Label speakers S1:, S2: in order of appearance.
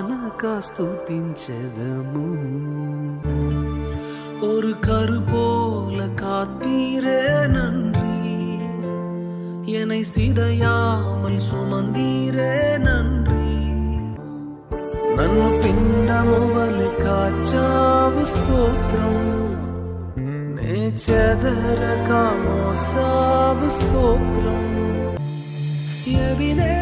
S1: పానక స్తుతించెదము ஒரு கரு போல காத்தீரே நன்றி என்னை சிதையாமல் சுமந்தீரே நன்றி నన్ను పిండము వలె కాచావు స్తోత్రం నే చెదరక మోసావు స్తోత్రం ఎవినే